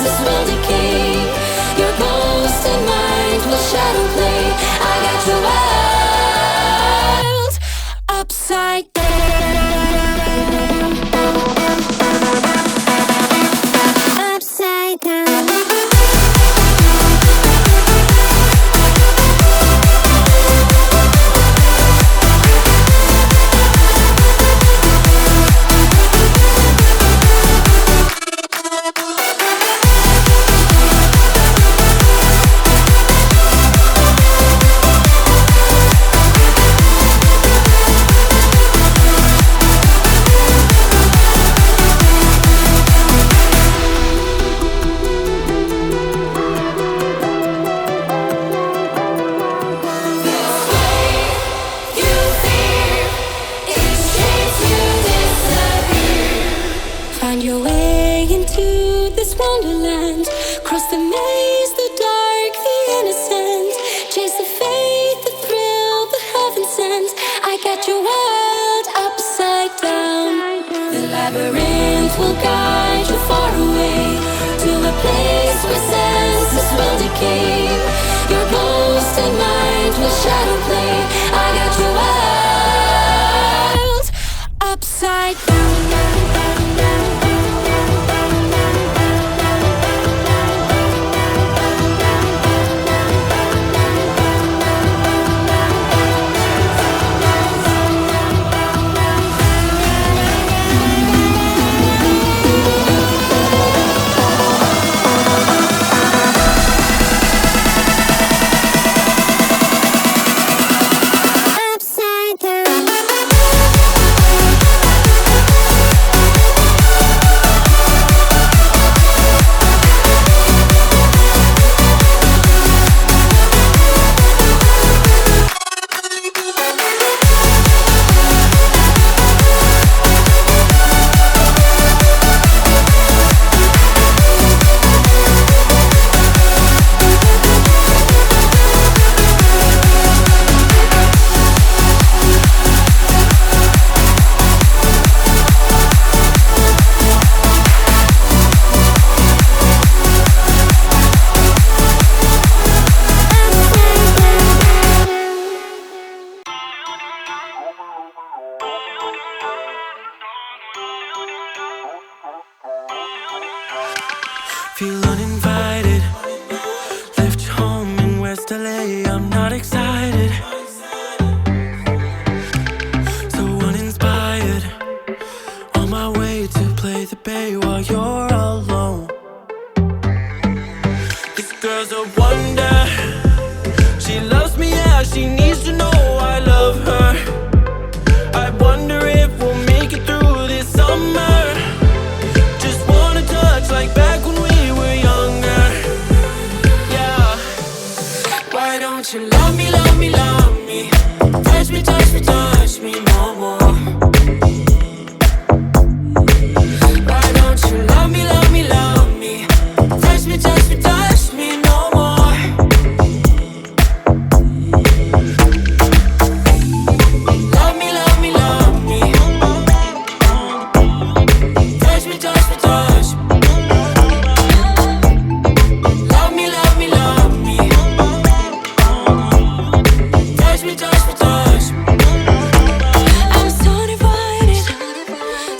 senses will decay. Your ghost and mind will shadow play. I got your world upside down. Upside down. Find your way into this wonderland. Cross the maze, the dark, the innocent. Chase the faith, the thrill, the heaven sent. I got your world upside down. The labyrinth will guide you far away to a place where senses will decay. Your ghost and mind will shadow play. I got your world upside down. Feel uninvited. Left home in West LA. I'm not excited. So uninspired. On my way to play the bay while you're alone. This girl's a wonder. She loves me, yeah. She needs to know I love her. I wonder if we'll make it through this summer. Just wanna touch like back when we were younger. Yeah. Why don't you love me, love me, love me? Touch me, touch me, touch me no more. Why don't you love me, love me, love me? Touch me, touch me, touch me no more. Love me, love me, love me. Touch me, touch me, touch me. Love me, love me, love me. Touch me, touch me, touch me. I'm so divided,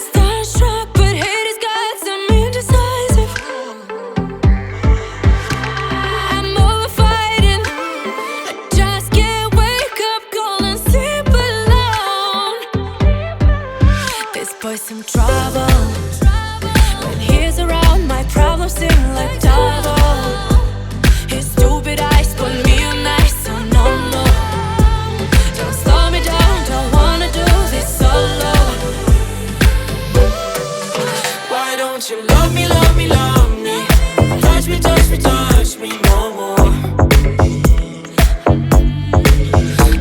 starstruck, but hate has got some indecisive. I'm over fighting. I just can't wake up cold and sleep alone. This boy's some trouble. When he's around, my problems seem like double. His stupid eyes put me on ice, so no, no. Don't slow me down, don't wanna do this solo. Why don't you love me, love me, love me? Touch me, touch me, touch me no more.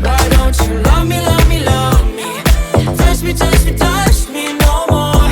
Why don't you love me, love me, love me? Touch me, touch me, touch me no more.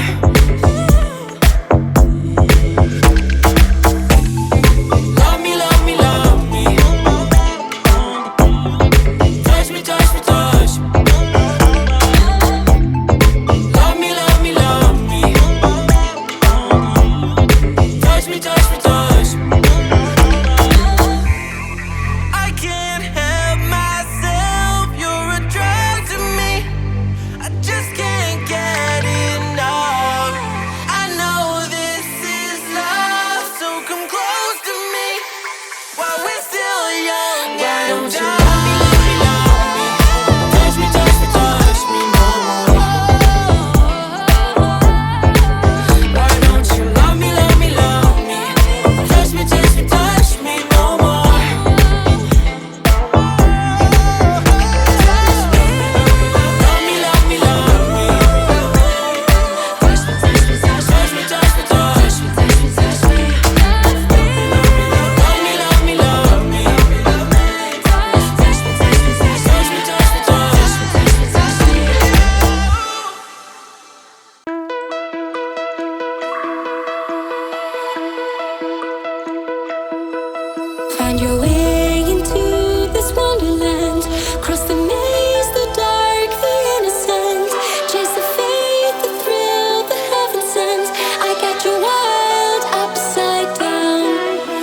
Find your way into this wonderland. Cross the maze, the dark, the innocent. Chase the faith, the thrill, the heaven sent. I got you wild upside down.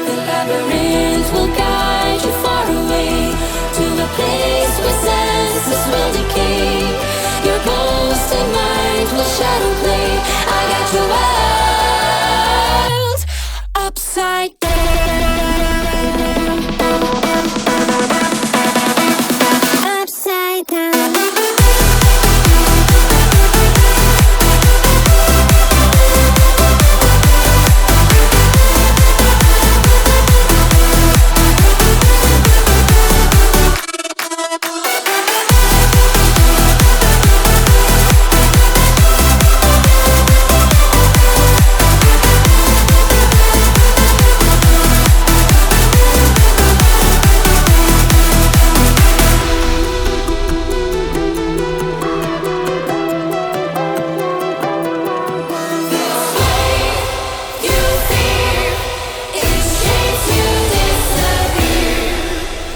The labyrinth will guide you far away to a place where senses will decay. Your ghost and mind will shadow play. I got you wild upside down. Upside down.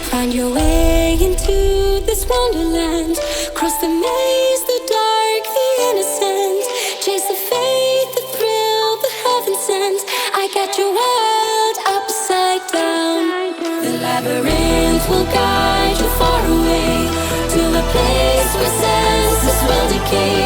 Find your way into this wonderland. Cross the maze, the dark, the innocent. Chase the faith, the thrill, the heaven sent. I got you wild upside down. The labyrinth will guide you far away to a place where senses will decay.